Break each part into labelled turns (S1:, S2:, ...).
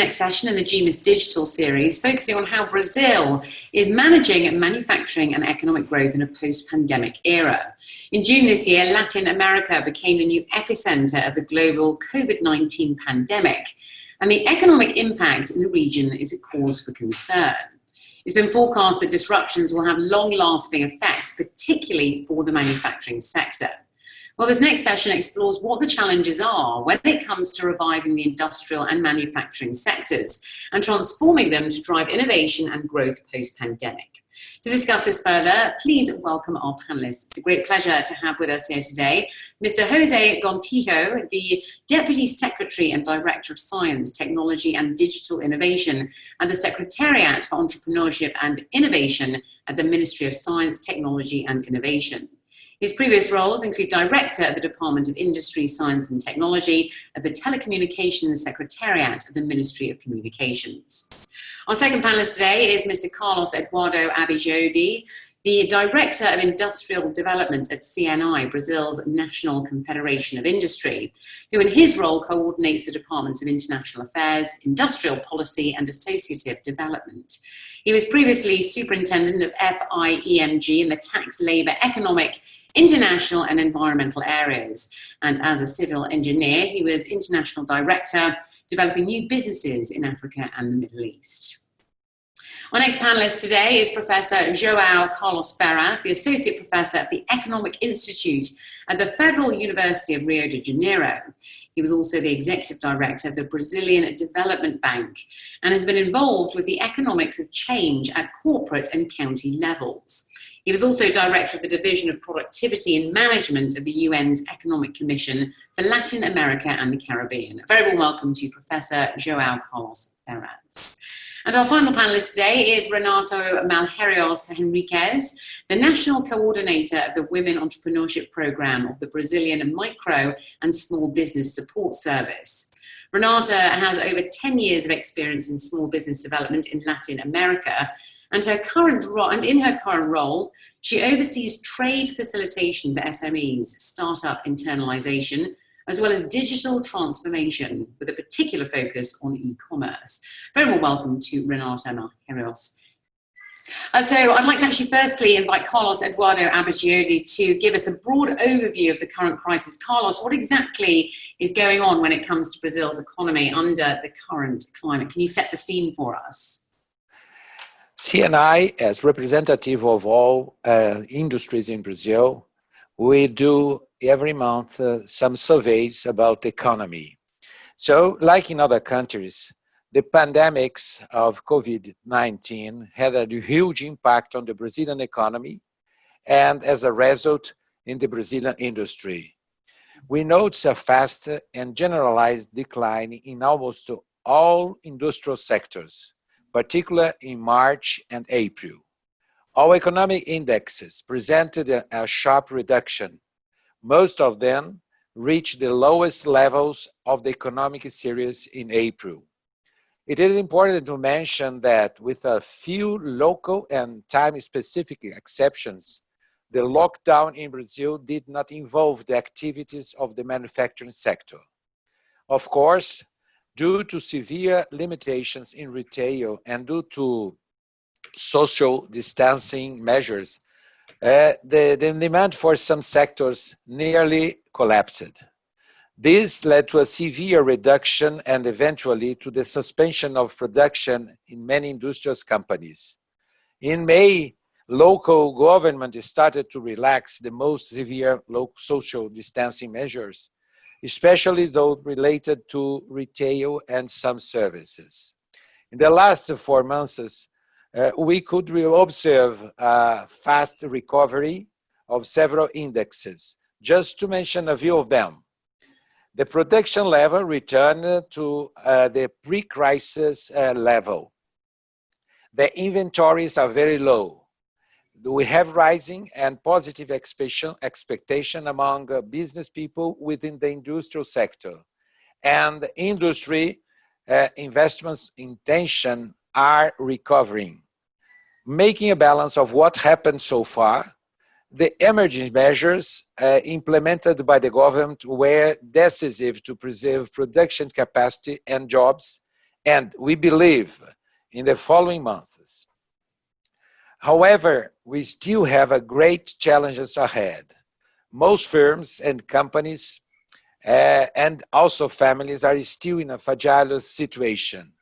S1: next session in the GMIS Digital series, focusing on how Brazil is managing manufacturing and economic growth in a post-pandemic era. In June this year, Latin America became the new epicenter of the global COVID-19 pandemic, and the economic impact in the region is a cause for concern. It's been forecast that disruptions will have long-lasting effects, particularly for the manufacturing sector. Well, this next session explores what the challenges are when it comes to reviving the industrial and manufacturing sectors and transforming them to drive innovation and growth post-pandemic. To discuss this further, please welcome our panelists. It's a great pleasure to have with us here today Mr. Jose Gontijo, the Deputy Secretary and Director of Science, Technology and Digital Innovation at the Secretariat for Entrepreneurship and Innovation at the Ministry of Science, Technology and Innovation. His previous roles include Director of the Department of Industry, Science and Technology at the Telecommunications Secretariat of the Ministry of Communications. Our second panelist today is Mr. Carlos Eduardo Abigiodi, the Director of Industrial Development at CNI, Brazil's National Confederation of Industry, who in his role coordinates the Departments of International Affairs, Industrial Policy and Associative Development. He was previously Superintendent of FIEMG in the tax, labour, economic, international and environmental areas. And as a civil engineer, he was International Director, developing new businesses in Africa and the Middle East. Our next panelist today is Professor João Carlos Ferraz, the Associate Professor at the Economic Institute at the Federal University of Rio de Janeiro. He was also the Executive Director of the Brazilian Development Bank and has been involved with the economics of change at corporate and county levels. He was also Director of the Division of Productivity and Management of the UN's Economic Commission for Latin America and the Caribbean. A very warm welcome to Professor João Carlos Ferraz. And our final panelist today is Renato Malheiros Henriquez, the National Coordinator of the Women Entrepreneurship Program of the Brazilian Micro and Small Business Support Service. Renata has over 10 years of experience in small business development in Latin America, and in her current role, she oversees trade facilitation for SMEs, startup internalization, as well as digital transformation, with a particular focus on e-commerce. Very warm welcome to Renata Malheiros. So I'd like to actually firstly invite Carlos Eduardo Abigiodi to give us a broad overview of the current crisis. Carlos, what exactly is going on when it comes to Brazil's economy under the current climate? Can you set the scene for us?
S2: CNI, as representative of all industries in Brazil, we do every month some surveys about the economy. So, like in other countries, the pandemics of COVID-19 had a huge impact on the Brazilian economy and, as a result, in the Brazilian industry. We notice a fast and generalized decline in almost all industrial sectors, particularly in March and April. Our economic indexes presented a sharp reduction. Most of them reached the lowest levels of the economic series in April. It is important to mention that with a few local and time-specific exceptions, the lockdown in Brazil did not involve the activities of the manufacturing sector. Of course, due to severe limitations in retail and due to social distancing measures, the demand for some sectors nearly collapsed. This led to a severe reduction and eventually to the suspension of production in many industrial companies. In May, local government started to relax the most severe social distancing measures, especially those related to retail and some services. In the last 4 months, we could observe a fast recovery of several indexes. Just to mention a few of them, the production level returned to the pre-crisis level. The inventories are very low. We have rising and positive expectation among business people within the industrial sector. And industry investments intention are recovering. Making a balance of what happened so far, the emergency measures implemented by the government were decisive to preserve production capacity and jobs and we believe in the following months. However, we still have a great challenges ahead. Most firms and companies and also families are still in a fragile situation.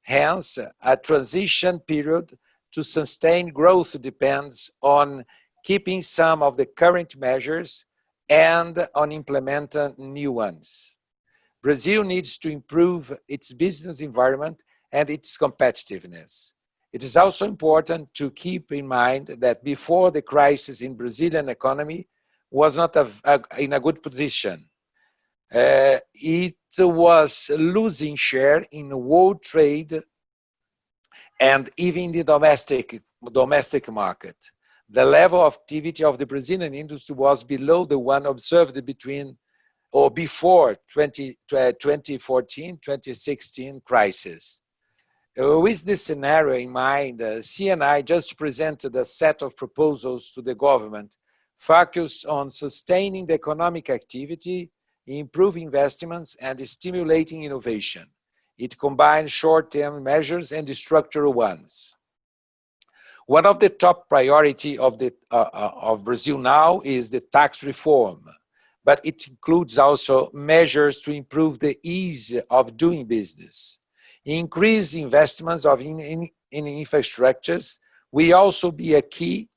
S2: Hence, a transition period to sustain growth depends on keeping some of the current measures and on implementing new ones. Brazil needs to improve its business environment and its competitiveness. It is also important to keep in mind that before the crisis in Brazilian economy was not in a good position. It was losing share in world trade and even the domestic market. The level of activity of the Brazilian industry was below the one observed between or before 2014-2016 crisis. With this scenario in mind, CNI just presented a set of proposals to the government focused on sustaining the economic activity, improving investments, and stimulating innovation. It combines short-term measures and structural ones. One of the top priorities of Brazil now is the tax reform, but it includes also measures to improve the ease of doing business. Increase investments in infrastructures will also be a key,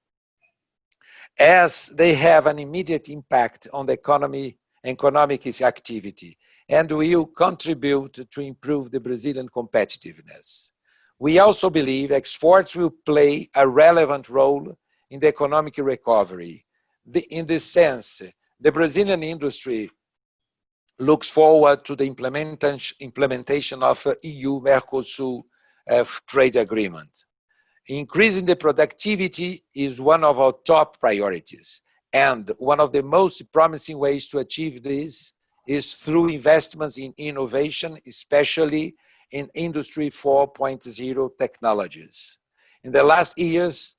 S2: as they have an immediate impact on the economic activity and will contribute to improve the Brazilian competitiveness. We also believe exports will play a relevant role in the economic recovery. In this sense, the Brazilian industry looks forward to the implementation of EU-Mercosur trade agreement. Increasing the productivity is one of our top priorities, and one of the most promising ways to achieve this is through investments in innovation, especially in Industry 4.0 technologies. In the last years,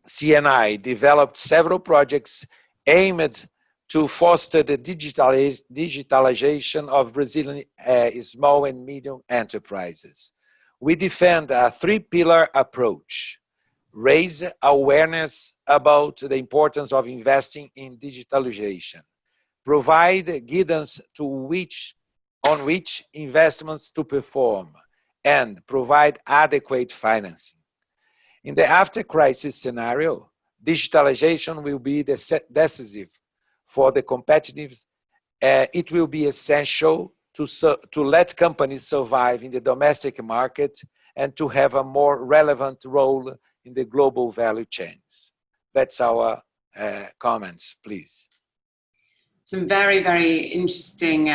S2: CNI developed several projects aimed to foster the digitalization of Brazilian small and medium enterprises. We defend a three-pillar approach: raise awareness about the importance of investing in digitalization, provide guidance on which investments to perform, and provide adequate financing. In the after-crisis scenario, digitalization will be decisive for the competitiveness. It will be essential to let companies survive in the domestic market and to have a more relevant role in the global value chains. That's our comments, please.
S1: Some very, very interesting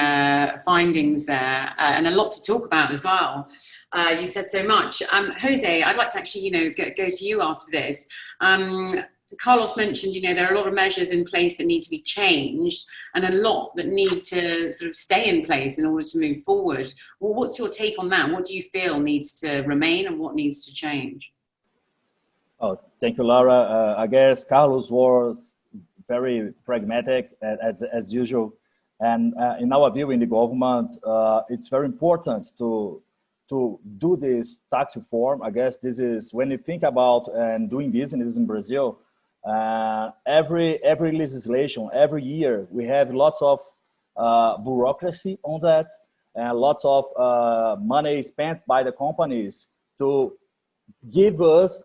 S1: findings there, and a lot to talk about as well. You said so much. Jose, I'd like to actually, go to you after this. Carlos mentioned, there are a lot of measures in place that need to be changed and a lot that need to sort of stay in place in order to move forward. Well, what's your take on that? What do you feel needs to remain and what needs to change?
S3: Oh, thank you, Laura. I guess Carlos was very pragmatic as usual. And in our view in the government, it's very important to do this tax reform. I guess this is, when you think about doing business in Brazil, every legislation, every year, we have lots of bureaucracy on that, and lots of money spent by the companies to give us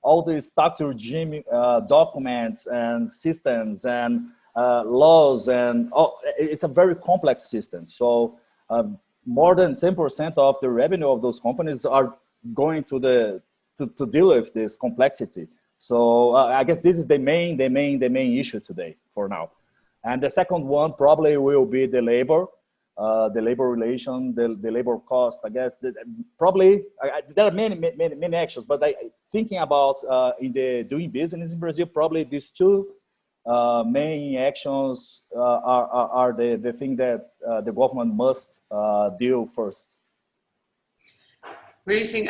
S3: all these tax regime documents and systems and laws, and it's a very complex system. So more than 10% of the revenue of those companies are going to deal with this complexity. So I guess this is the main issue today for now. And the second one probably will be the labor relation, the labor cost. I guess probably there are many actions, but thinking about in the doing business in Brazil, probably these two main actions are the thing that the government must deal first.
S1: Really interesting.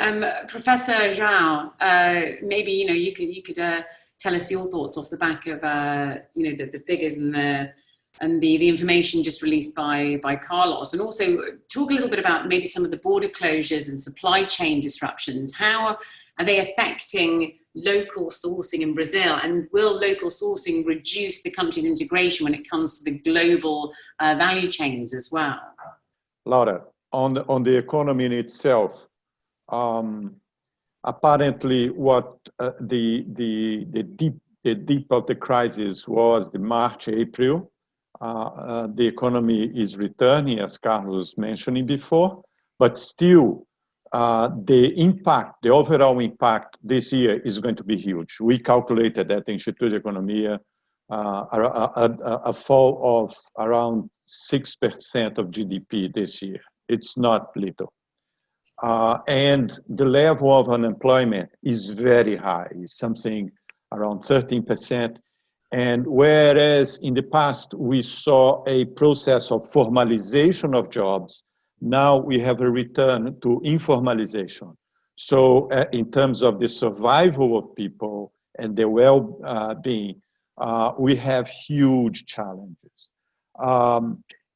S1: Professor João, maybe you could tell us your thoughts off the back of the figures and and the information just released by Carlos, and also talk a little bit about maybe some of the border closures and supply chain disruptions. How are they affecting local sourcing in Brazil, and will local sourcing reduce the country's integration when it comes to the global value chains as well?
S4: Laura, on the economy in itself, apparently what the deep of the crisis was the March, April. The economy is returning, as Carlos mentioned before, but still the overall impact this year is going to be huge. We calculated at the Instituto de Economia a fall of around 6% of GDP this year. It's not little. And the level of unemployment is very high, it's something around 13%. And whereas in the past we saw a process of formalization of jobs, now we have a return to informalization. So in terms of the survival of people and their well-being, we have huge challenges.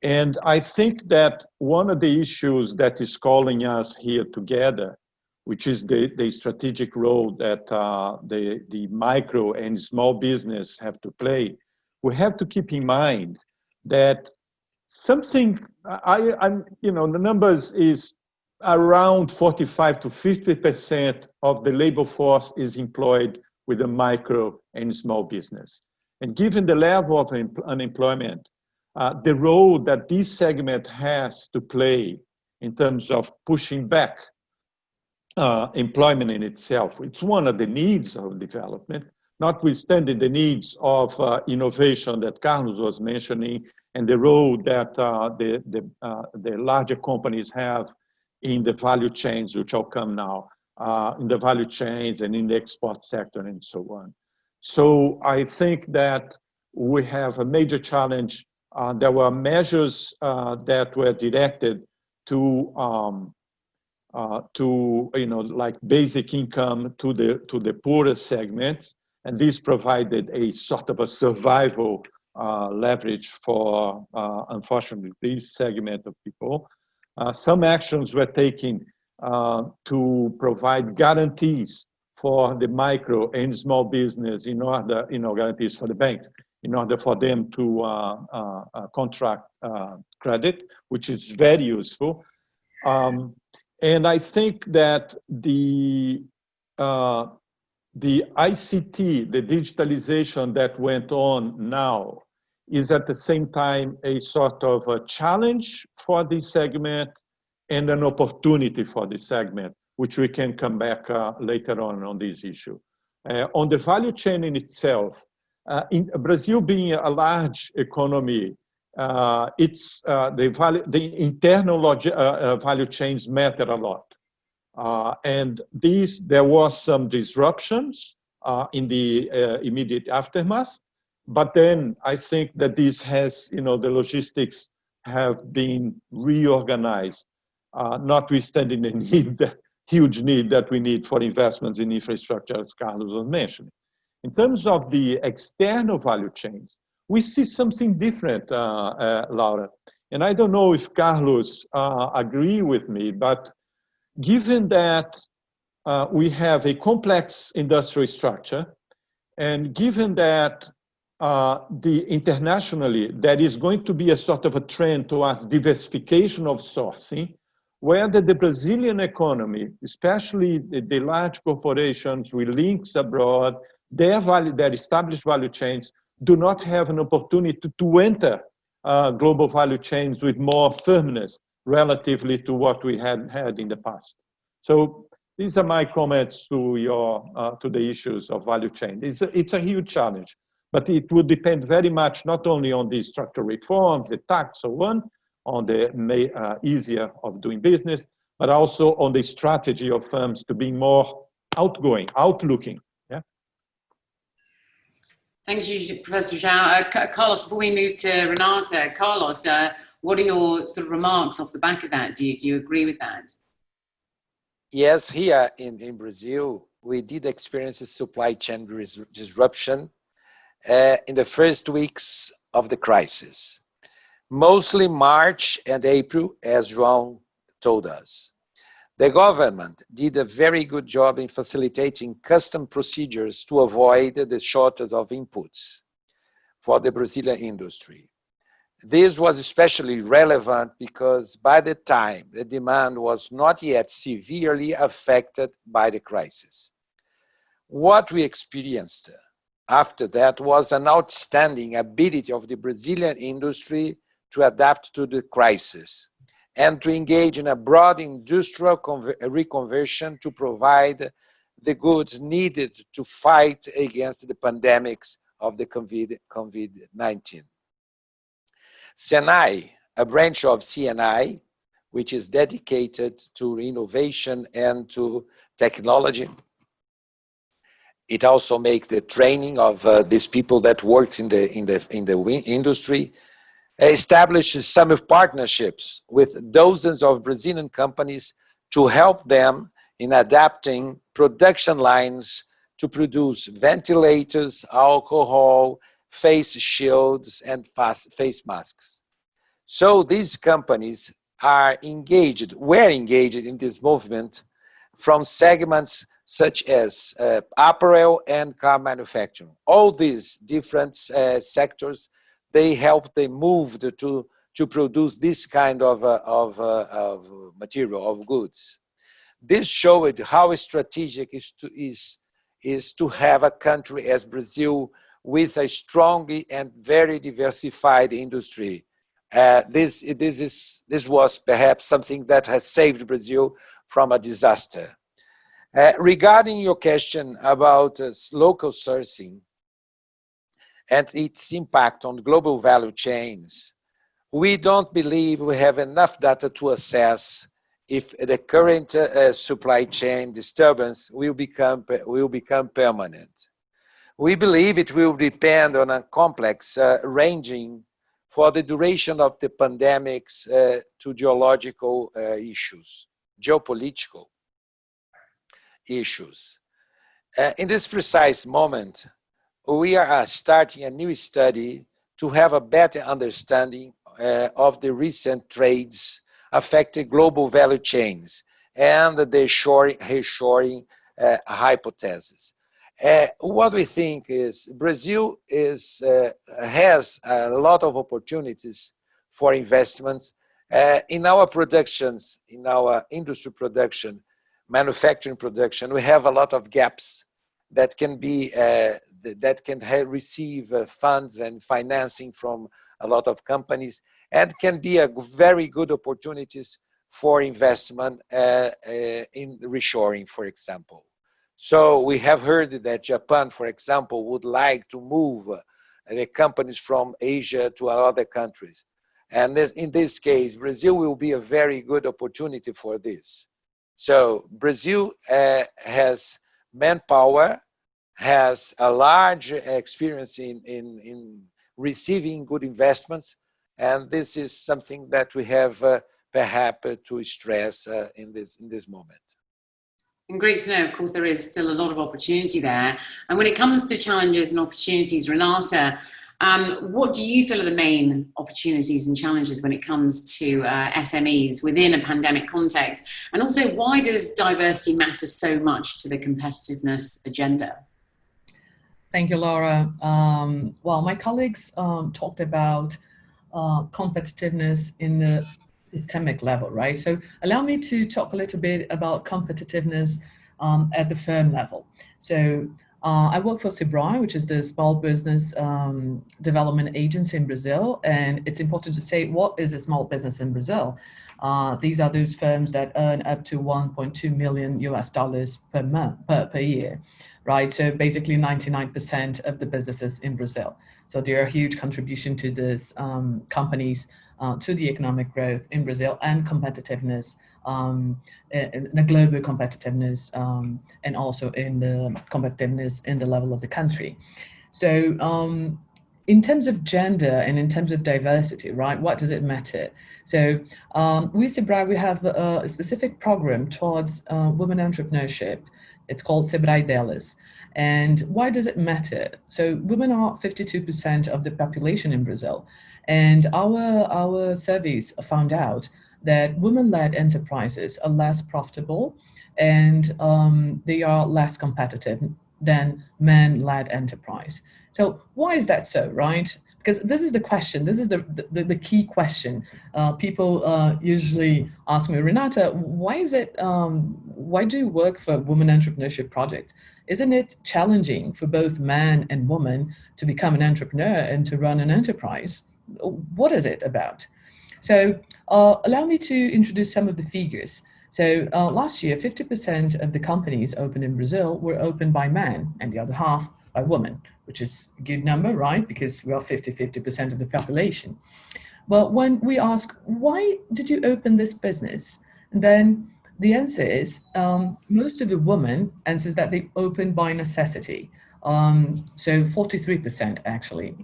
S4: And I think that one of the issues that is calling us here together, which is the strategic role that the micro and small business have to play, we have to keep in mind that something, the numbers is around 45 to 50% of the labor force is employed with a micro and small business. And given the level of unemployment, the role that this segment has to play in terms of pushing back employment in itself, it's one of the needs of development, notwithstanding the needs of innovation that Carlos was mentioning and the role that the larger companies have in the value chains, which will come now, in the value chains and in the export sector and so on. So I think that we have a major challenge. There were measures that were directed to like basic income to the poorest segments, and this provided a sort of a survival leverage for, unfortunately, this segment of people. Some actions were taken to provide guarantees for the micro and small business in order, guarantees for the banks, in order for them to contract credit, which is very useful. And I think that the ICT, the digitalization that went on now, is at the same time a sort of a challenge for this segment and an opportunity for this segment, which we can come back later on this issue. On the value chain in itself, in Brazil being a large economy, it's the internal value chains matter a lot. And there was some disruptions in the immediate aftermath, but then I think that this has, the logistics have been reorganized, notwithstanding the huge need that we need for investments in infrastructure, as Carlos was mentioning. In terms of the external value chains, we see something different, Laura. And I don't know if Carlos agree with me, but given that we have a complex industrial structure, and given that internationally, there is going to be a sort of a trend towards diversification of sourcing, where the Brazilian economy, especially the large corporations with links abroad, their established value chains do not have an opportunity to enter global value chains with more firmness relatively to what we had in the past. So these are my comments to the issues of value chain. It's a huge challenge, but it would depend very much not only on the structural reforms, the tax, so on the easier of doing business, but also on the strategy of firms to be more outlooking. Yeah.
S1: Thank you, Professor João. Carlos, before we move to Renata, Carlos, what are your sort of remarks off the back of that? Do you agree with that?
S2: Yes, here in Brazil, we did experience a supply chain disruption. In the first weeks of the crisis, mostly March and April, as João told us. The government did a very good job in facilitating custom procedures to avoid the shortage of inputs for the Brazilian industry. This was especially relevant because by the time the demand was not yet severely affected by the crisis. What we experienced after that was an outstanding ability of the Brazilian industry to adapt to the crisis and to engage in a broad industrial reconversion to provide the goods needed to fight against the pandemics of the COVID-19. SENAI, a branch of CNI, which is dedicated to innovation and to technology. It also makes the training of these people that works in the industry. Establishes some partnerships with dozens of Brazilian companies to help them in adapting production lines to produce ventilators, alcohol, face shields, and face masks. So these companies were engaged in this movement from segments such as apparel and car manufacturing. All these different sectors, they helped them move to produce this kind of material, of goods. This showed how strategic is to have a country as Brazil with a strong and very diversified industry. This was perhaps something that has saved Brazil from a disaster. Regarding your question about local sourcing and its impact on global value chains, we don't believe we have enough data to assess if the current supply chain disturbance will become permanent. We believe it will depend on a complex ranging for the duration of the pandemics to geological issues, geopolitical issues. In this precise moment, we are starting a new study to have a better understanding of the recent trades affecting global value chains and the reshoring hypothesis. What we think is Brazil has a lot of opportunities for investments in our productions, in our industry production, manufacturing production. We have a lot of gaps that can be receive funds and financing from a lot of companies, and can be a very good opportunities for investment in reshoring, for example. So we have heard that Japan, for example, would like to move the companies from Asia to other countries. And in this case, Brazil will be a very good opportunity for this. So Brazil has manpower, has a large experience in receiving good investments, and this is something that we have perhaps to stress in this moment.
S1: And great to know, of course, there is still a lot of opportunity there. And when it comes to challenges and opportunities, Renata, what do you feel are the main opportunities and challenges when it comes to SMEs within a pandemic context? And also, why does diversity matter so much to the competitiveness agenda?
S5: Thank you, Laura. Well, my colleagues talked about competitiveness in the systemic level, right? So allow me to talk a little bit about competitiveness at the firm level. So I work for SEBRAE, which is the Small Business Development Agency in Brazil. And it's important to say, what is a small business in Brazil? These are those firms that earn up to $1.2 million per month, per year, right? So basically 99% of the businesses in Brazil. So they're a huge contribution to this companies, to the economic growth in Brazil and competitiveness, in the global competitiveness, and also in the competitiveness in the level of the country. So in terms of gender and in terms of diversity, right, what does it matter? So we Sebrae, we have a specific program towards women entrepreneurship. It's called Sebrae Delas. And why does it matter? So women are 52% of the population in Brazil. And our surveys found out that women-led enterprises are less profitable and they are less competitive than men-led enterprise. So why is that so, right? Because this is the question, this is the key question. People usually ask me, Renata, why is it, why do you work for women entrepreneurship projects? Isn't it challenging for both man and woman to become an entrepreneur and to run an enterprise? What is it about? So allow me to introduce some of the figures. So last year, 50% of the companies opened in Brazil were opened by men and the other half by women, which is a good number, right? Because we are 50% of the population. But when we ask, why did you open this business? And then the answer is, most of the women answers that they opened by necessity. So 43% actually.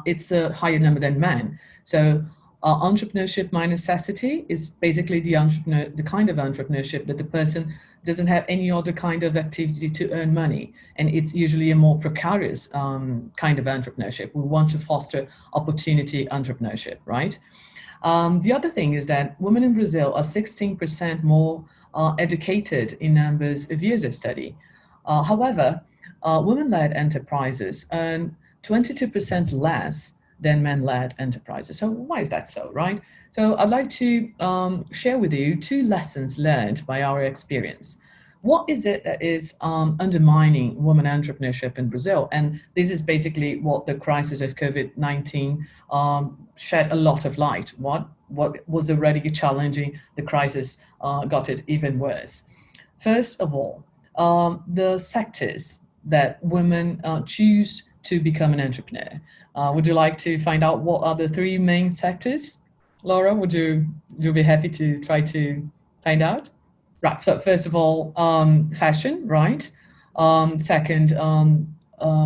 S5: It's a higher number than men. So entrepreneurship by necessity is basically the kind of entrepreneurship that the person doesn't have any other kind of activity to earn money. And it's usually a more precarious kind of entrepreneurship. We want to foster opportunity entrepreneurship, right? The other thing is that women in Brazil are 16% more educated in numbers of years of study. However, women-led enterprises earn 22% less than men-led enterprises. So why is that so, right? So I'd like to share with you 2 lessons learned by our experience. What is it that is undermining women entrepreneurship in Brazil? And this is basically what the crisis of COVID-19 shed a lot of light. What was already challenging, the crisis got it even worse. First of all, the sectors that women choose to become an entrepreneur. Would you like to find out what are the 3 main sectors? Laura, would you be happy to try to find out? Right, so first of all, fashion, right? Second,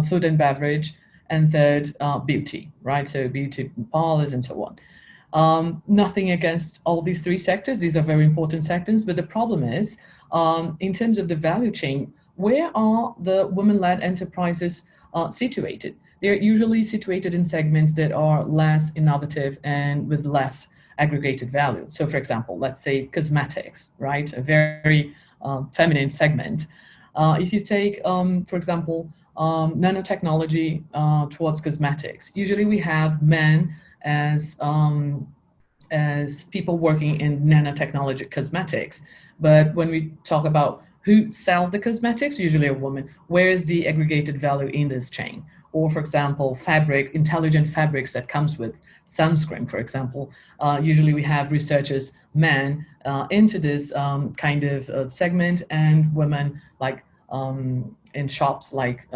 S5: food and beverage, and third, beauty, right? So beauty parlors and so on. Nothing against all these 3 sectors. These are very important sectors, but the problem is, in terms of the value chain, where are the women-led enterprises situated? They're usually situated in segments that are less innovative and with less aggregated value. So for example, let's say cosmetics, right? A very feminine segment. If you take, for example, nanotechnology towards cosmetics, usually we have men as people working in nanotechnology cosmetics. But when we talk about who sells the cosmetics, usually a woman, where is the aggregated value in this chain? Or for example, fabric, intelligent fabrics that comes with sunscreen, for example. Usually we have researchers, men, into this kind of segment, and women like in shops like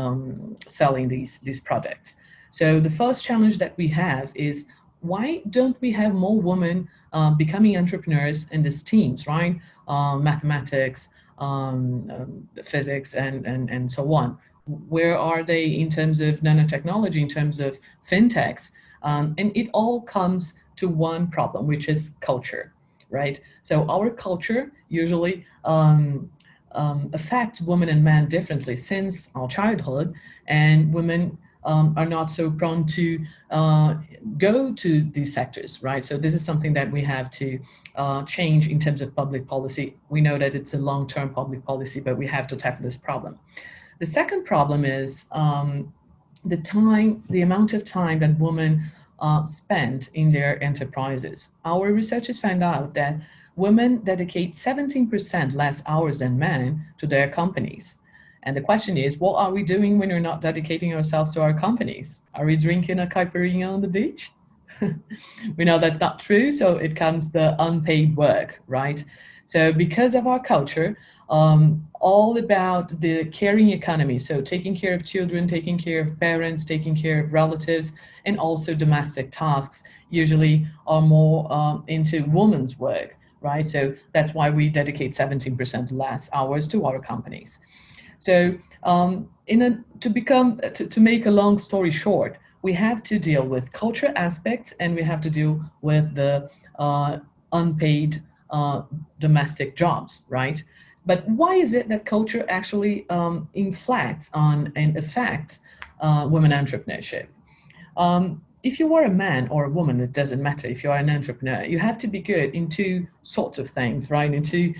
S5: selling these products. So the first challenge that we have is, why don't we have more women becoming entrepreneurs in these teams, right? Mathematics, physics, and so on. Where are they in terms of nanotechnology, in terms of fintechs? And it all comes to one problem, which is culture, right? So our culture usually affects women and men differently since our childhood, and women are not so prone to go to these sectors, right? So this is something that we have to change in terms of public policy. We know that it's a long-term public policy, but we have to tackle this problem. The second problem is the amount of time that women spend in their enterprises. Our researchers found out that women dedicate 17% less hours than men to their companies. And the question is, what are we doing when we're not dedicating ourselves to our companies? Are we drinking a caipirinha on the beach? We know that's not true, so it comes the unpaid work, right? So because of our culture, all about the caring economy, so taking care of children, taking care of parents, taking care of relatives, and also domestic tasks usually are more into women's work, right? So that's why we dedicate 17% less hours to our companies. So to make a long story short, we have to deal with culture aspects, and we have to deal with the unpaid domestic jobs, right? But why is it that culture actually inflects on and affects women entrepreneurship? If you are a man or a woman, it doesn't matter. If you are an entrepreneur, you have to be good in two sorts of things, right? In two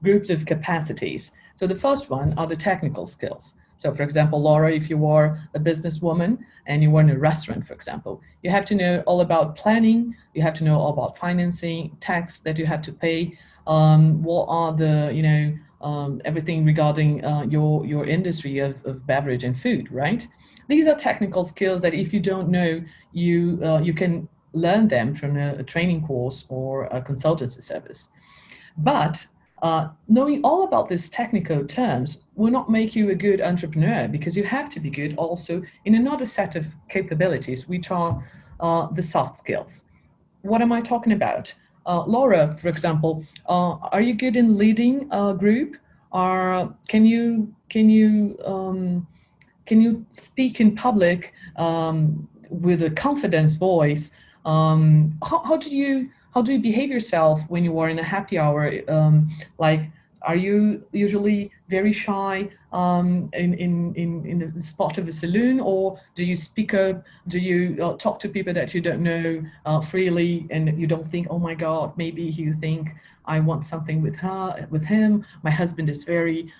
S5: groups of capacities. So the first one are the technical skills. So for example, Laura, if you are a businesswoman and you work in a restaurant, for example, you have to know all about planning, you have to know all about financing, tax that you have to pay, what are the, everything regarding your industry of beverage and food, right? These are technical skills that if you don't know, you can learn them from a training course or a consultancy service. But knowing all about these technical terms will not make you a good entrepreneur, because you have to be good also in another set of capabilities, which are the soft skills. What am I talking about? Laura, for example, are you good in leading a group? Or can you speak in public with a confidence voice? How do you behave yourself when you are in a happy hour? Like, are you usually very shy in the spot of a saloon, or do you speak up? Do you talk to people that you don't know freely, and you don't think, oh my God, maybe you think I want something with her, with him. My husband is very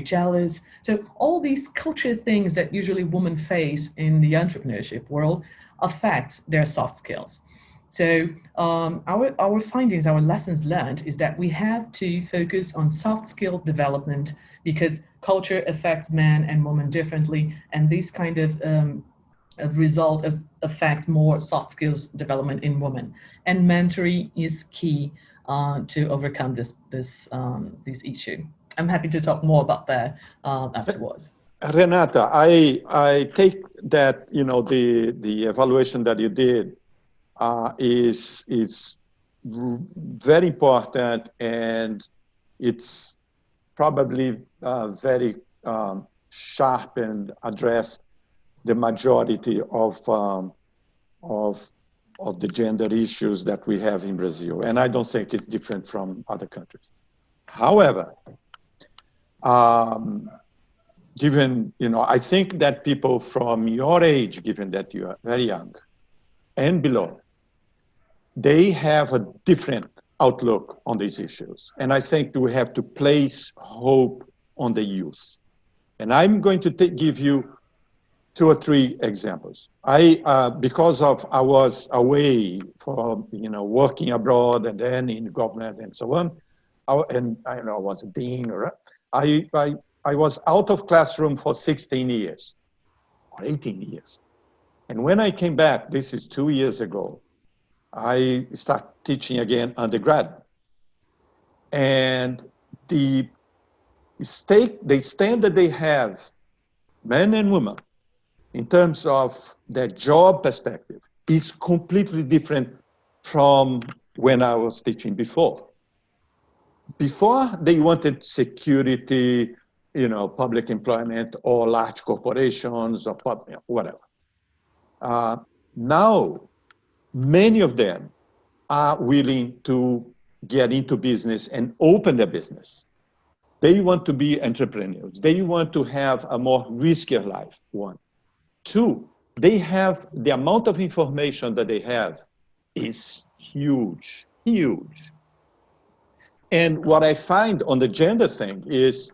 S5: jealous. So all these culture things that usually women face in the entrepreneurship world affect their soft skills. So our findings, our lessons learned is that we have to focus on soft skill development, because culture affects men and women differently, and this kind of result affect more soft skills development in women. And mentoring is key to overcome this issue. I'm happy to talk more about that afterwards.
S4: Renata, I take that the evaluation that you did is very important, and it's probably very sharp and addressed the majority of the gender issues that we have in Brazil, and I don't think it's different from other countries. However, given, I think that people from your age, given that you are very young and below, they have a different outlook on these issues. And I think we have to place hope on the youth. And I'm going to give you 2 or 3 examples. Because I was away from, working abroad and then in government and so on, I was a dean, I was out of classroom for 16 years or 18 years. And when I came back, this is 2 years ago, I started teaching again undergrad. And the standard they have, men and women, in terms of their job perspective, is completely different from when I was teaching before. Before, they wanted security, public employment or large corporations or whatever. Now, many of them are willing to get into business and open their business. They want to be entrepreneurs. They want to have a more riskier life, 1. 2, they have the amount of information that they have is huge, huge. And what I find on the gender thing is,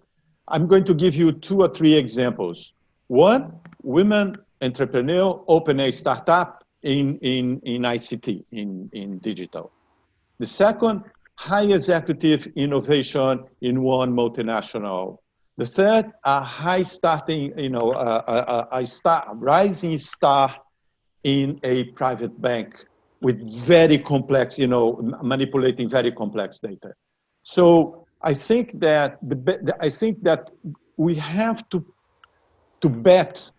S4: I'm going to give you 2 or 3 examples. 1, women entrepreneur open a startup in ICT, in digital. The second, high executive innovation in one multinational. The third, a high starting, rising star in a private bank with very complex, manipulating very complex data. So I think that we have to bet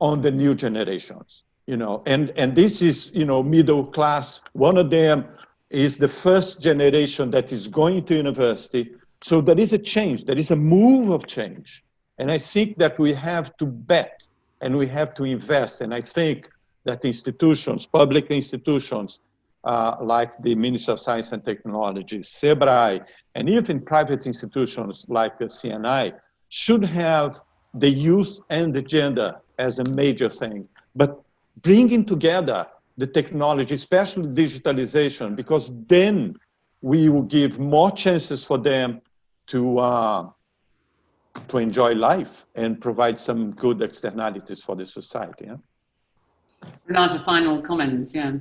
S4: on the new generations, and this is, middle class. One of them is the first generation that is going to university. So there is a change, there is a move of change. And I think that we have to bet and we have to invest. And I think that institutions, public institutions, like the Ministry of Science and Technology, SEBRAE, and even private institutions like CNI, should have the youth and the gender as a major thing, but bringing together the technology, especially digitalization, because then we will give more chances for them to enjoy life and provide some good externalities for the society. Yeah?
S1: Renata, final comments, yeah.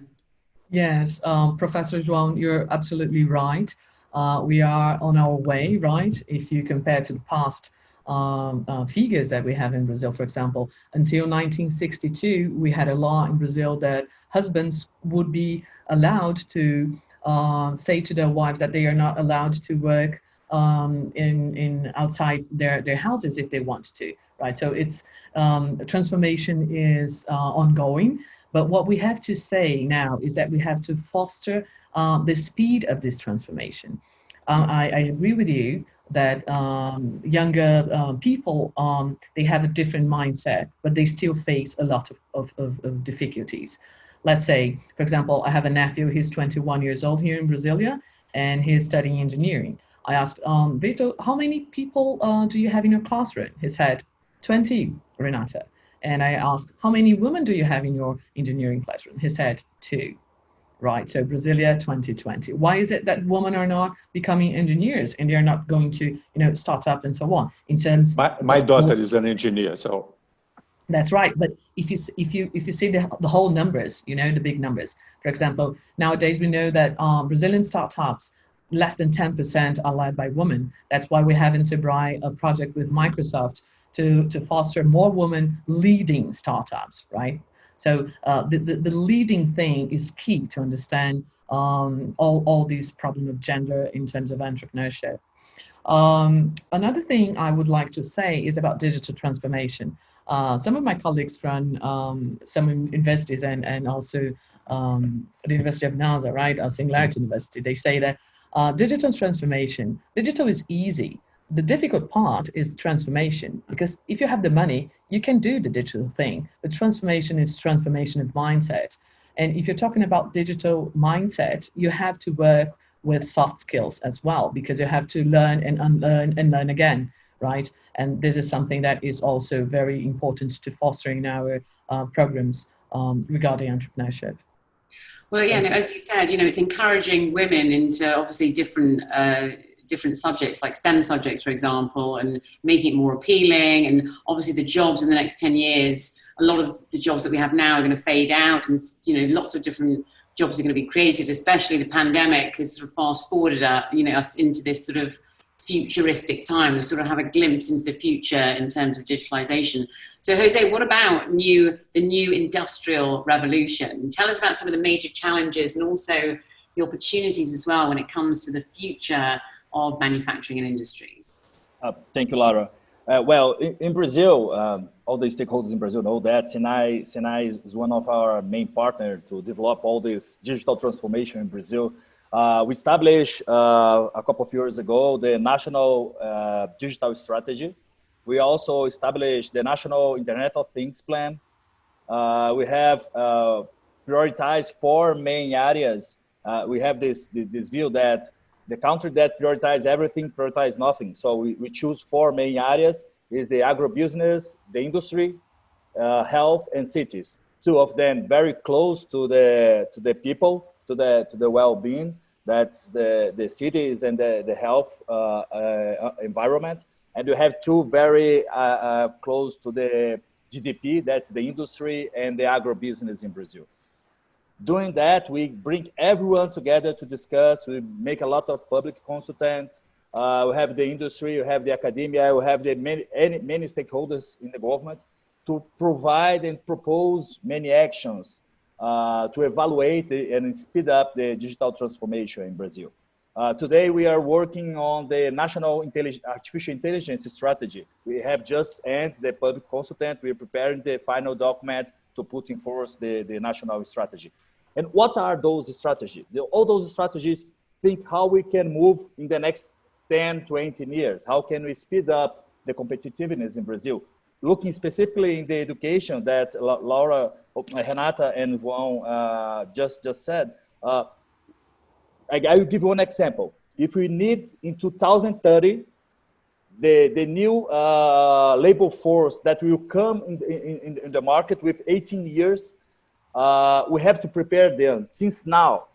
S5: Yes, Professor João, you're absolutely right. We are on our way, right? If you compare to the past figures that we have in Brazil, for example, until 1962, we had a law in Brazil that husbands would be allowed to say to their wives that they are not allowed to work in outside their houses if they want to, right? So it's transformation is ongoing. But what we have to say now is that we have to foster the speed of this transformation. I agree with you that younger people, they have a different mindset, but they still face a lot of difficulties. Let's say, for example, I have a nephew, he's 21 years old here in Brasilia, and he's studying engineering. I asked, Vito, how many people do you have in your classroom? He said, 20, Renata. And I asked, how many women do you have in your engineering classroom? He said, 2. Right, so Brasilia 2020. Why is it that women are not becoming engineers and they're not going to, start up and so on? In terms,
S4: my daughter is an engineer, so
S5: that's right. But if you see the whole numbers, the big numbers. For example, nowadays we know that Brazilian startups, less than 10% are led by women. That's why we have in SEBRAE a project with Microsoft to foster more women leading startups, right? So the leading thing is key to understand all these problems of gender in terms of entrepreneurship. Another thing I would like to say is about digital transformation. Some of my colleagues from some universities and also the University of NASA, right, Singularity University, they say that digital transformation, digital is easy. The difficult part is transformation, because if you have the money, you can do the digital thing. The transformation is transformation of mindset. And if you're talking about digital mindset, you have to work with soft skills as well, because you have to learn and unlearn and learn again, right? And this is something that is also very important to fostering our programs regarding entrepreneurship.
S1: Well, yeah, no, as you said, it's encouraging women into obviously different subjects, like STEM subjects, for example, and making it more appealing. And obviously the jobs in the next 10 years, a lot of the jobs that we have now are going to fade out, and, lots of different jobs are going to be created, especially the pandemic has sort of fast forwarded us into this sort of futuristic time. We sort of have a glimpse into the future in terms of digitalization. So Jose, what about the new industrial revolution? Tell us about some of the major challenges and also the opportunities as well when it comes to the future of manufacturing and industries.
S3: Thank you, Laura. Well, in Brazil, all the stakeholders in Brazil know that SENAI is one of our main partners to develop all this digital transformation in Brazil. We established a couple of years ago the National Digital Strategy. We also established the National Internet of Things Plan. We have prioritized 4 main areas. We have this view that the country that prioritizes everything prioritizes nothing. So we choose 4 main areas: is the agribusiness, the industry, health, and cities. 2 of them very close to the people, to the well-being. That's the cities and the health environment. And you have 2 very close to the GDP. That's the industry and the agribusiness in Brazil. Doing that, we bring everyone together to discuss. We make a lot of public consultants. We have the industry, we have the academia, we have the many stakeholders in the government to provide and propose many actions to evaluate and speed up the digital transformation in Brazil. Today, we are working on the National Artificial Intelligence Strategy. We have just ended the public consultant. We are preparing the final document to put in force the national strategy. And what are those strategies? All those strategies think how we can move in the next 10, 20 years. How can we speed up the competitiveness in Brazil? looking specifically in the education that Laura, Renata, and João just said, I will give you one example. If we need in 2030, the new labor force that will come in the market with 18 years, we have to prepare them since now,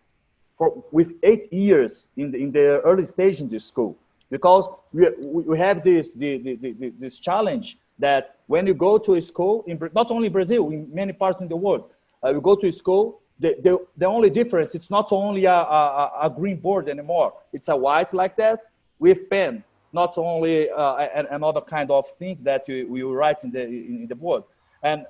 S3: with 8 years in the early stage in the school, because we have this challenge that when you go to a school, not only in Brazil, in many parts in the world, you go to a school, the only difference, it's not only a green board anymore, it's a white like that with pen, not only another kind of thing that you write in the board. And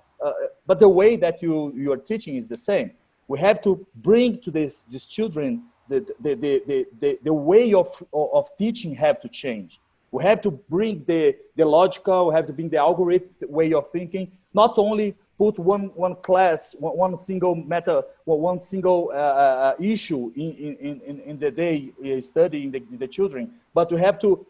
S3: but the way that you are teaching is the same. We have to bring to these children the way of teaching have to change. We have to bring the logical, we have to bring the algorithm way of thinking, not only put one class, one single matter, one single issue in the day studying the children, but we have to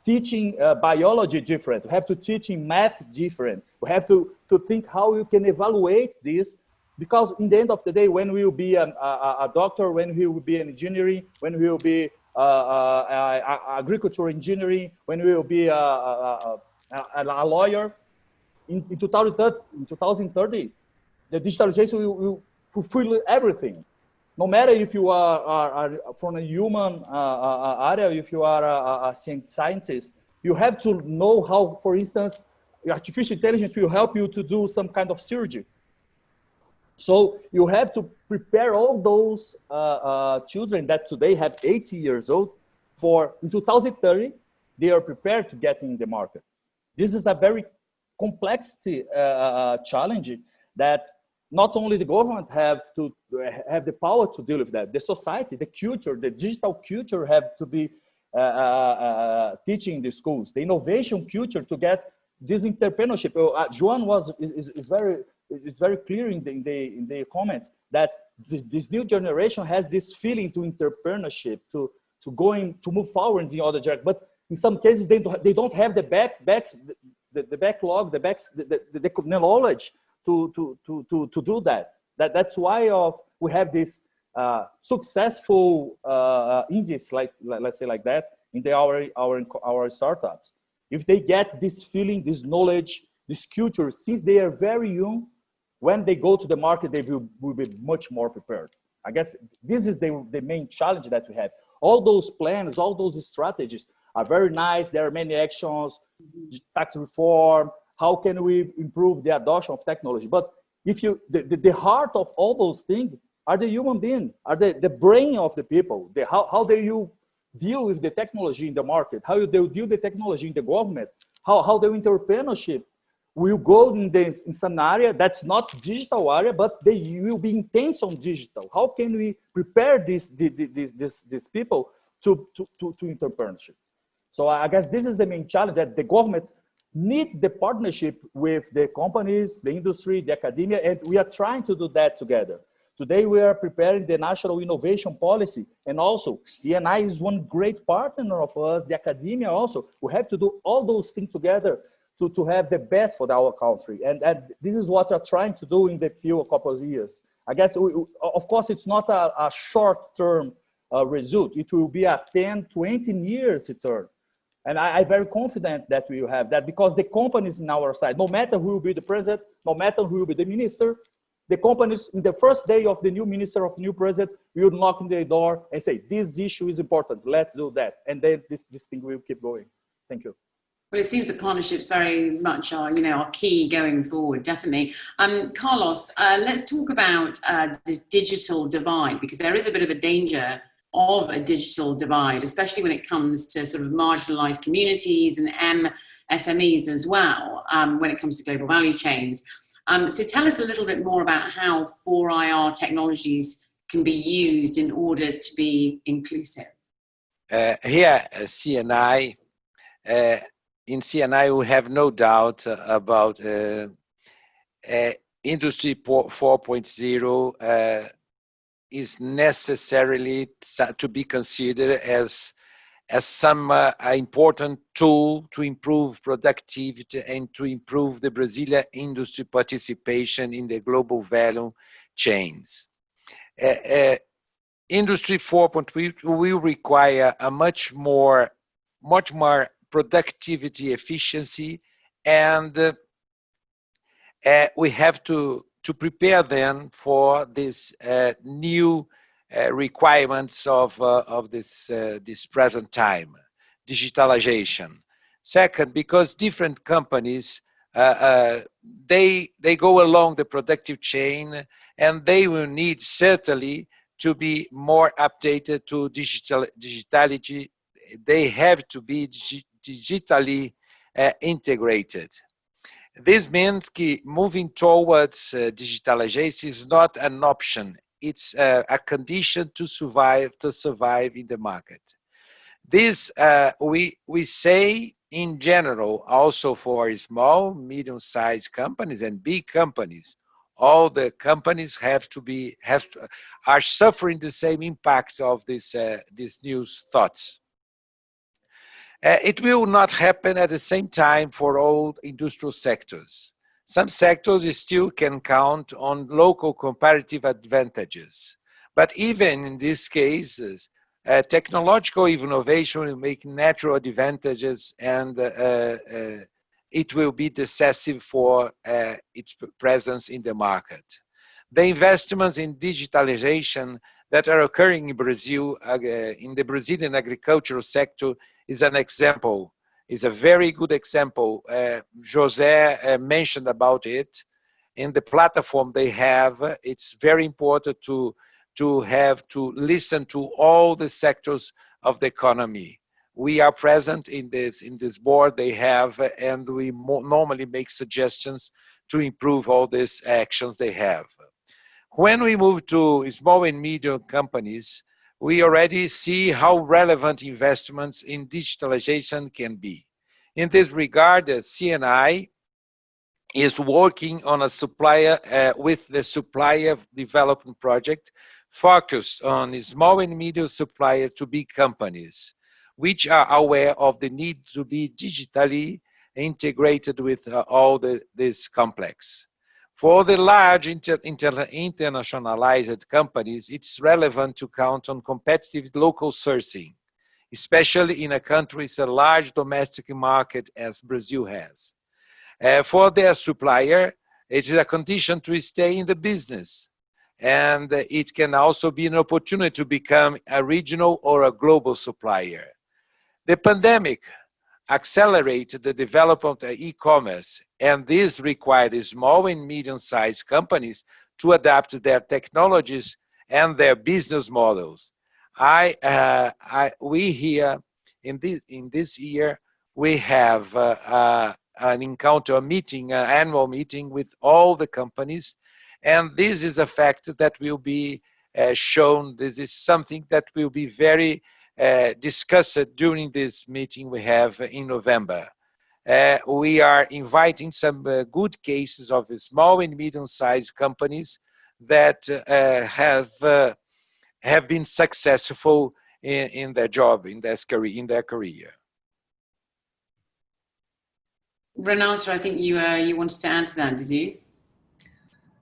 S3: teaching biology different, we have to teaching math different, we have to think how you can evaluate this, because in the end of the day, when we will be a doctor, when we will be an engineering, when we will be agricultural engineering, when we will be a lawyer, in 2030, the digitalization will fulfill everything. No matter if you are from a human area, if you are a scientist, you have to know how, for instance, artificial intelligence will help you to do some kind of surgery. So you have to prepare all those children that today have 80 years old for, in 2030, they are prepared to get in the market. This is a very complexity challenge that not only the government have the power to deal with that, the society, the culture, the digital culture have to be teaching the schools, the innovation culture to get this entrepreneurship. Joan is very clear in the comments that this new generation has this feeling to entrepreneurship, to move forward in the other direction. But in some cases, they don't have the backlog, the knowledge to do that. That's why we have this successful indices, let's say like that, in our startups. If they get this feeling, this knowledge, this culture, since they are very young, when they go to the market, they will be much more prepared. I guess this is the main challenge that we have. All those plans, all those strategies are very nice. There are many actions, tax reform, how can we improve the adoption of technology? But if the heart of all those things are the human being, are the brain of the people. How do you deal with the technology in the market? How they deal with the technology in the government? How the entrepreneurship will go in some area that's not digital area, but they will be intense on digital. How can we prepare these people to entrepreneurship? So I guess this is the main challenge, that the government needs the partnership with the companies, the industry, the academia, and we are trying to do that together. Today we are preparing the National Innovation Policy, and also CNI is one great partner of us, the academia also. We have to do all those things together to have the best for our country. And this is what we're trying to do in the couple of years. I guess, of course, it's not a short-term result. It will be a 10, 20 years return. And I'm very confident that we will have that, because the companies in our side, no matter who will be the president, no matter who will be the minister, the companies in the first day of the new minister, of the new president, will knock on the door and say, this issue is important, let's do that. And then this thing will keep going. Thank you.
S1: Well, it seems that partnerships very much are, are key going forward, definitely. Carlos, let's talk about this digital divide, because there is a bit of a danger of a digital divide, especially when it comes to sort of marginalized communities and MSMEs as well, when it comes to global value chains. So tell us a little bit more about how 4IR technologies can be used in order to be inclusive.
S2: Here, CNI, in CNI, we have no doubt about Industry 4.0 is necessarily to be considered as as some important tool to improve productivity and to improve the Brazilian industry participation in the global value chains. Industry 4.0 will require a much more productivity efficiency, and we have to prepare then for this new requirements of this present time, digitalization. Second, because different companies they go along the productive chain, and they will need certainly to be more updated to digitality. They have to be digitally integrated. This means that moving towards digitalization is not an option. It's a condition to survive in the market. This we say in general, also for small, medium-sized companies and big companies. All the companies are suffering the same impact of these new thoughts. It will not happen at the same time for all industrial sectors. Some sectors still can count on local comparative advantages. But even in these cases, technological innovation will make natural advantages, and it will be decisive for its presence in the market. The investments in digitalization that are occurring in Brazil, in the Brazilian agricultural sector, is an example, is a very good example. José mentioned about it. In the platform they have, it's very important to listen to all the sectors of the economy. We are present in this board they have, and we normally make suggestions to improve all these actions they have. When we move to small and medium companies, we already see how relevant investments in digitalization can be. In this regard, the CNI is working on a supplier with the supplier development project focused on small and medium suppliers to big companies, which are aware of the need to be digitally integrated with all this complex. For the large internationalized companies, it's relevant to count on competitive local sourcing, especially in a country with a large domestic market as Brazil has. For their supplier, it is a condition to stay in the business, and it can also be an opportunity to become a regional or a global supplier. The pandemic accelerated the development of e-commerce, and this required small and medium-sized companies to adapt their technologies and their business models. We here in this year we have an encounter meeting, an annual meeting with all the companies, and this is a fact that will be shown. This is something that will be very discussed during this meeting we have in November. We are inviting some good cases of small and medium-sized companies that have been successful in their job, in their career.
S1: Renata, I think you wanted to add to that, did you?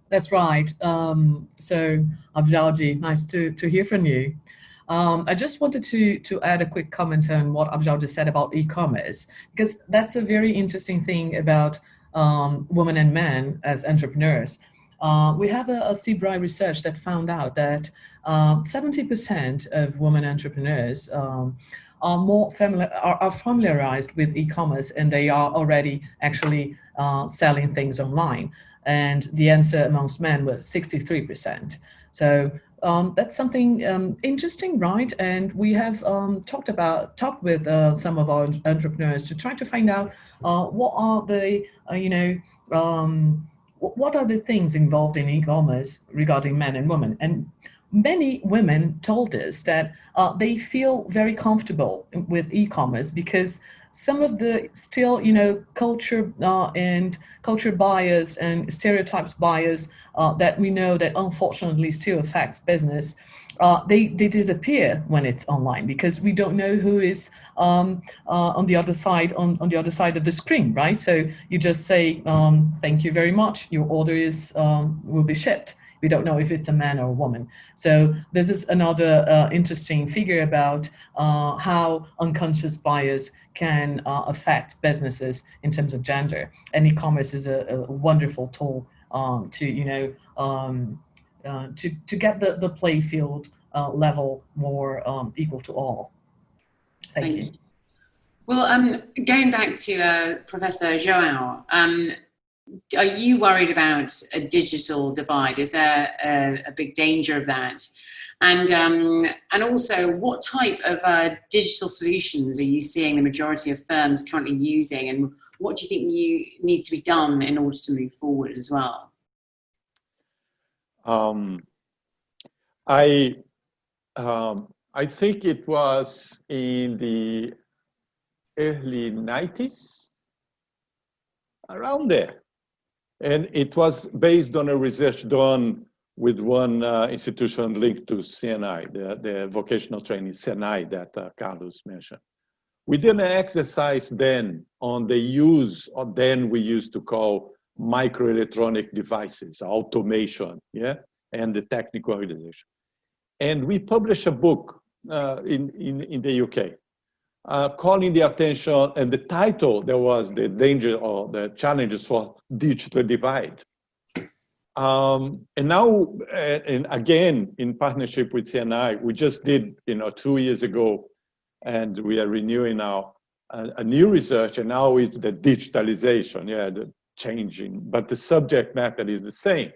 S5: That's right. So, Abjalji, nice to hear from you. I just wanted to add a quick comment on what Abjalji said about e-commerce, because that's a very interesting thing about women and men as entrepreneurs. We have a CBRI research that found out that 70% of women entrepreneurs are familiarized with e-commerce, and they are already actually selling things online. And the answer amongst men was 63%. So that's something interesting, right? And we have talked with some of our entrepreneurs to try to find out what are the what are the things involved in e-commerce regarding men and women. And many women told us that they feel very comfortable with e-commerce because some of the still, culture and culture bias and stereotypes bias that we know that unfortunately still affects business, they disappear when it's online, because we don't know who is on the other side on the other side of the screen, right? So you just say, thank you very much, your order is will be shipped. We don't know if it's a man or a woman. So this is another interesting figure about how unconscious bias can affect businesses in terms of gender. And e-commerce is a wonderful tool to get the play field level more equal to all. Thank you.
S1: Well, going back to Professor João, are you worried about a digital divide? Is there a big danger of that? And also, what type of digital solutions are you seeing the majority of firms currently using, and what do you think needs to be done in order to move forward as well?
S4: I think it was in the early 90s, around there. And it was based on a research done with one institution linked to CNI, the vocational training CNI that Carlos mentioned. We did an exercise then on the use of then we used to call microelectronic devices, automation, yeah, and the technical organization. And we published a book in the UK calling the attention, and the title, there was the danger or the challenges for digital divide. And now, and again, in partnership with CNI, we just did, 2 years ago, and we are renewing now a new research, and now it's the digitalization, yeah, the changing, but the subject matter is the same.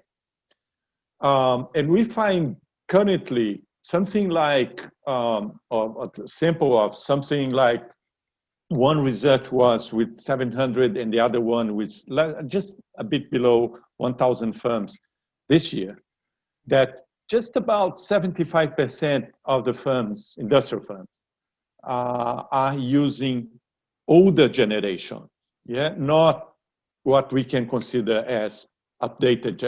S4: And we find currently something like, a sample of something like, one research was with 700 and the other one with just a bit below 1,000 firms this year, that just about 75% of the firms, industrial firms, are using older generation, yeah, not what we can consider as updated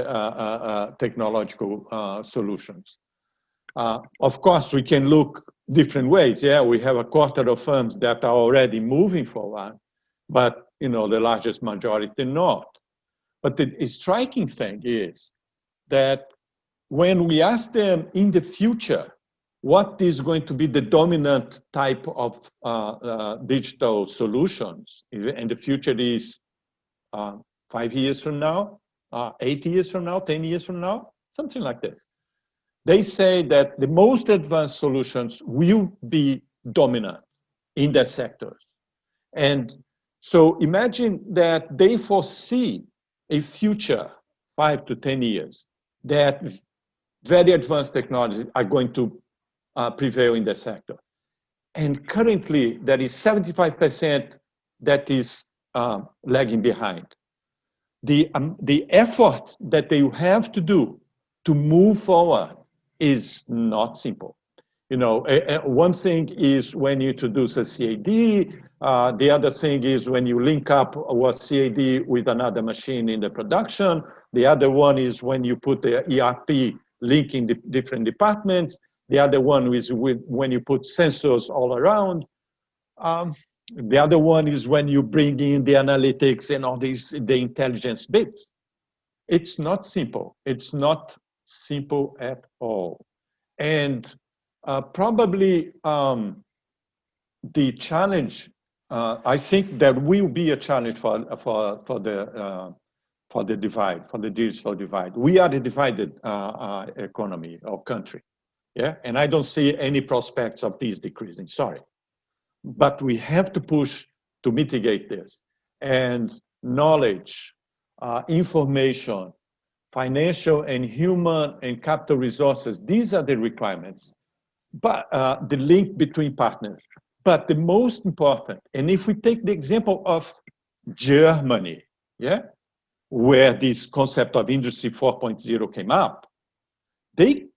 S4: technological solutions. Of course, we can look different ways. Yeah, we have a quarter of firms that are already moving forward, but the largest majority not. But the striking thing is that when we ask them in the future, what is going to be the dominant type of digital solutions, and the future is 5 years from now, 8 years from now, 10 years from now, something like this. They say that the most advanced solutions will be dominant in their sectors. And so imagine that they foresee a future 5 to 10 years that very advanced technologies are going to prevail in the sector. And currently, there is 75% that is lagging behind. The effort that they have to do to move forward is not simple. One thing is when you introduce a CAD, the other thing is when you link up a CAD with another machine in the production. The other one is when you put the ERP linking the different departments. The other one is when you put sensors all around. The other one is when you bring in the analytics and all these, the intelligence bits. It's not simple. It's not simple at all. And probably the challenge, I think there will be a challenge for the divide, for the digital divide. We are the divided economy or country, yeah? And I don't see any prospects of these decreasing, sorry. But we have to push to mitigate this. And knowledge, information, financial and human and capital resources, these are the requirements. But the link between partners. But the most important, and if we take the example of Germany, yeah, where this concept of Industry 4.0 came up, they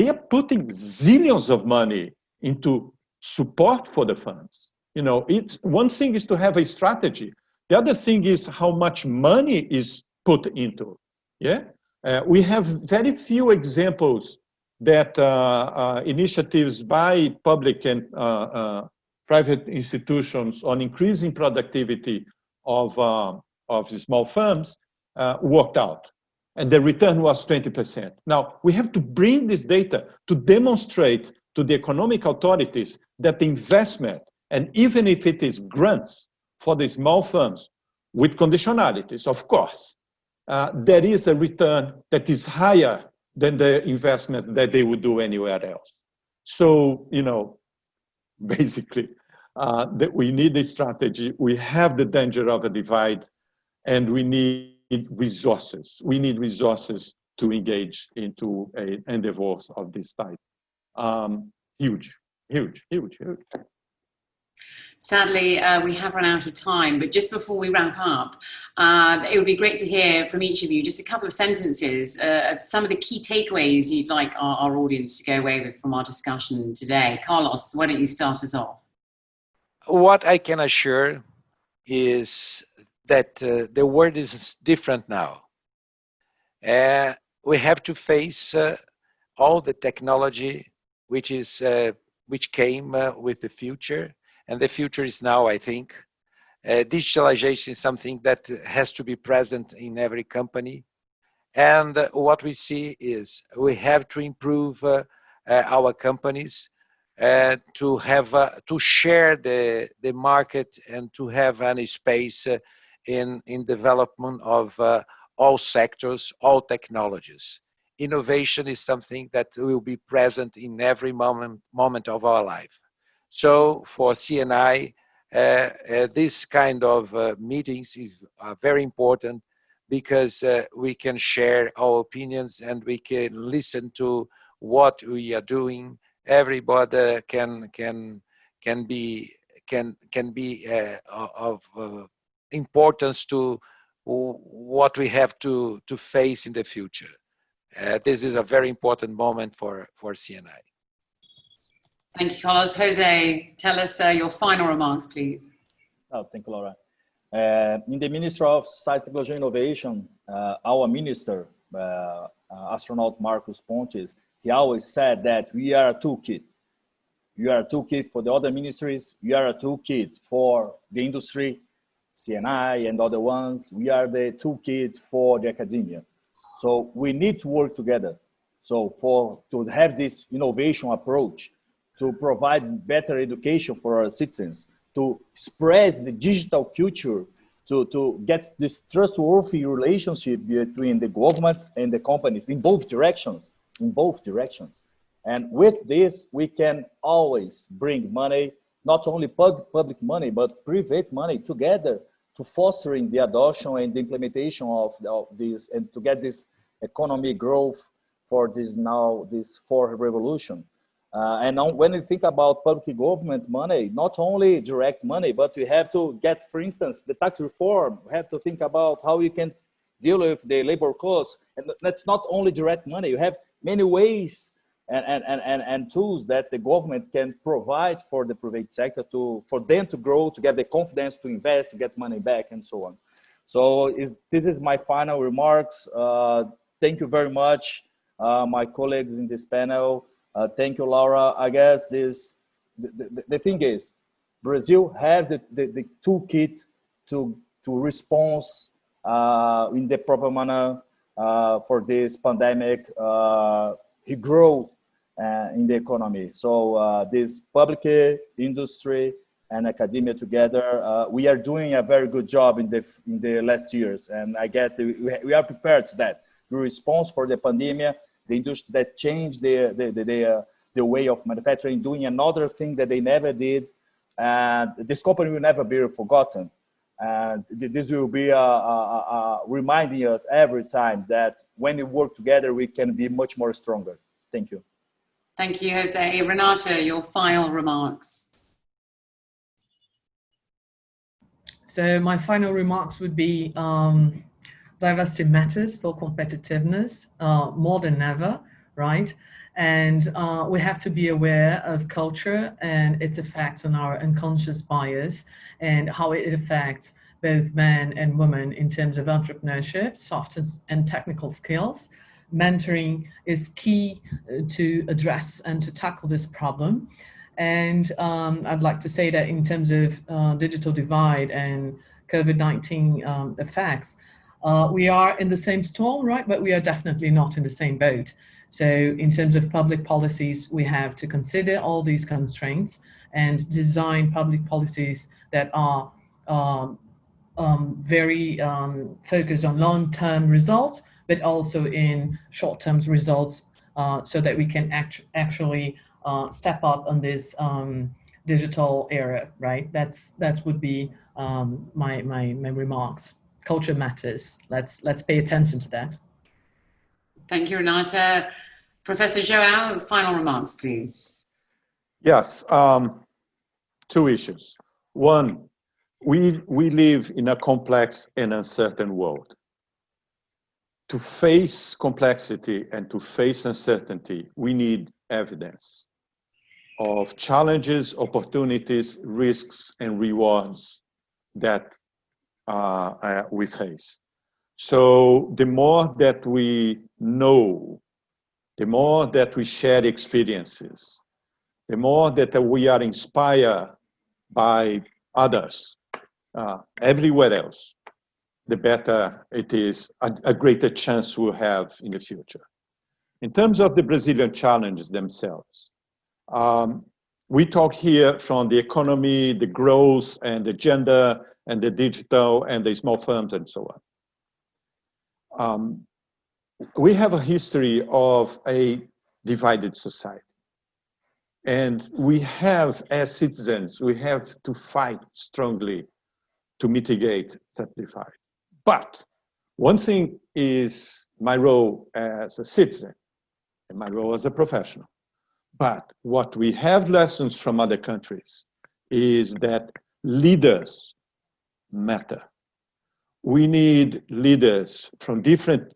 S4: are putting zillions of money into support for the firms. You know, it's one thing is to have a strategy. The other thing is how much money is put into. Yeah, we have very few examples that initiatives by public and private institutions on increasing productivity of small firms worked out. And the return was 20%. Now, we have to bring this data to demonstrate to the economic authorities that the investment, and even if it is grants for the small firms, with conditionalities, of course, there is a return that is higher than the investment that they would do anywhere else. So, you know, basically, that we need a strategy. We have the danger of a divide, and we need resources. We need resources to engage into endeavors of this type. Huge, huge, huge, huge.
S1: Sadly, we have run out of time, but just before we wrap up, it would be great to hear from each of you just a couple of sentences of some of the key takeaways you'd like our audience to go away with from our discussion today. Carlos, why don't you start us off?
S2: What I can assure is that the world is different now. We have to face all the technology which came with the future, and the future is now, I think. Digitalization is something that has to be present in every company. And what we see is we have to improve our companies to have to share the market and to have any space in development of all sectors, all technologies. Innovation is something that will be present in every moment of our life. So for CNI, this kind of meetings are very important because we can share our opinions and we can listen to what we are doing. Everybody can be of importance to what we have to face in the future. This is a very important moment for CNI.
S1: Thank you, Carlos. Jose, tell us your final remarks, please.
S3: Oh, thank you, Laura. In the Ministry of Science, Technology, and Innovation, our minister, astronaut Marcos Pontes, he always said that we are a toolkit. We are a toolkit for the other ministries. We are a toolkit for the industry, CNI and other ones. We are the toolkit for the academia. So we need to work together. So to have this innovation approach, to provide better education for our citizens, to spread the digital culture, to get this trustworthy relationship between the government and the companies in both directions, And with this, we can always bring money, not only public money, but private money together to fostering the adoption and the implementation of this, and to get this economy growth for this fourth revolution. And when we think about public government money, not only direct money, but we have to get, for instance, the tax reform. We have to think about how we can deal with the labor costs. And that's not only direct money. You have many ways and tools that the government can provide for the private sector for them to grow, to get the confidence to invest, to get money back, and so on. So this is my final remarks. Thank you very much, my colleagues in this panel. Thank you, Laura. I guess the thing is, Brazil has the toolkit to respond in the proper manner for this pandemic. He grew in the economy. So this public industry and academia together, we are doing a very good job in the last years, and I get we are prepared to that. The response for the pandemic, the industry that changed the way of manufacturing, doing another thing that they never did, and this company will never be forgotten. And this will be reminding us every time that when we work together, we can be much more stronger. Thank you.
S1: Thank you, Jose. Renata, your final remarks.
S5: So my final remarks would be diversity matters for competitiveness more than ever, right? And we have to be aware of culture and its effects on our unconscious bias and how it affects both men and women in terms of entrepreneurship, soft and technical skills. Mentoring is key to address and to tackle this problem. And I'd like to say that in terms of digital divide and COVID-19 effects, we are in the same storm, right? But we are definitely not in the same boat. So in terms of public policies, we have to consider all these constraints and design public policies that are very focused on long-term results, but also in short-term results, so that we can actually step up on this digital era, right? That would be my remarks. Culture matters. Let's pay attention to that.
S1: Thank you, Renata. Professor João, final remarks, please.
S4: Yes, two issues. One, we live in a complex and uncertain world. To face complexity and to face uncertainty, we need evidence of challenges, opportunities, risks, and rewards that we face. So the more that we know, the more that we share experiences, the more that we are inspired by others everywhere else, the better it is, a greater chance we'll have in the future. In terms of the Brazilian challenges themselves, we talk here from the economy, the growth, and the gender, and the digital, and the small firms, and so on. We have a history of a divided society. And we have, as citizens, we have to fight strongly to mitigate that divide. But one thing is my role as a citizen and my role as a professional. But what we have lessons from other countries is that leaders matter. We need leaders from different,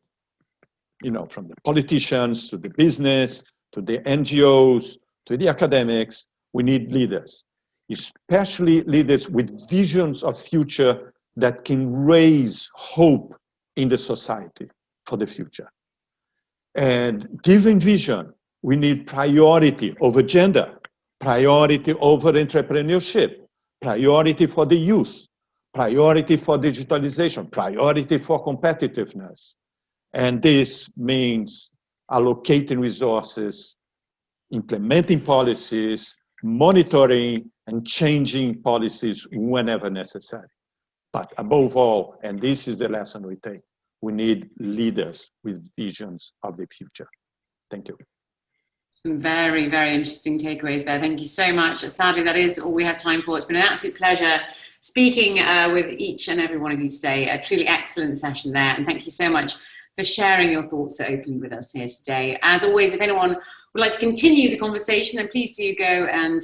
S4: from the politicians to the business, to the NGOs, to the academics. We need leaders, especially leaders with visions of future that can raise hope in the society for the future. And given vision, we need priority over gender, priority over entrepreneurship, priority for the youth, priority for digitalization, priority for competitiveness. And this means allocating resources, implementing policies, monitoring, and changing policies whenever necessary. But above all, and this is the lesson we take, we need leaders with visions of the future. Thank you.
S1: Some very, very interesting takeaways there. Thank you so much. Sadly, that is all we have time for. It's been an absolute pleasure speaking with each and every one of you today. A truly excellent session there. And thank you so much for sharing your thoughts so openly with us here today. As always, if anyone would like to continue the conversation, then please do go and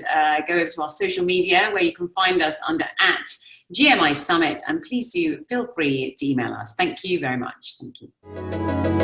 S1: go over to our social media, where you can find us under @GMIS Summit, and please do feel free to email us. Thank you very much. Thank you.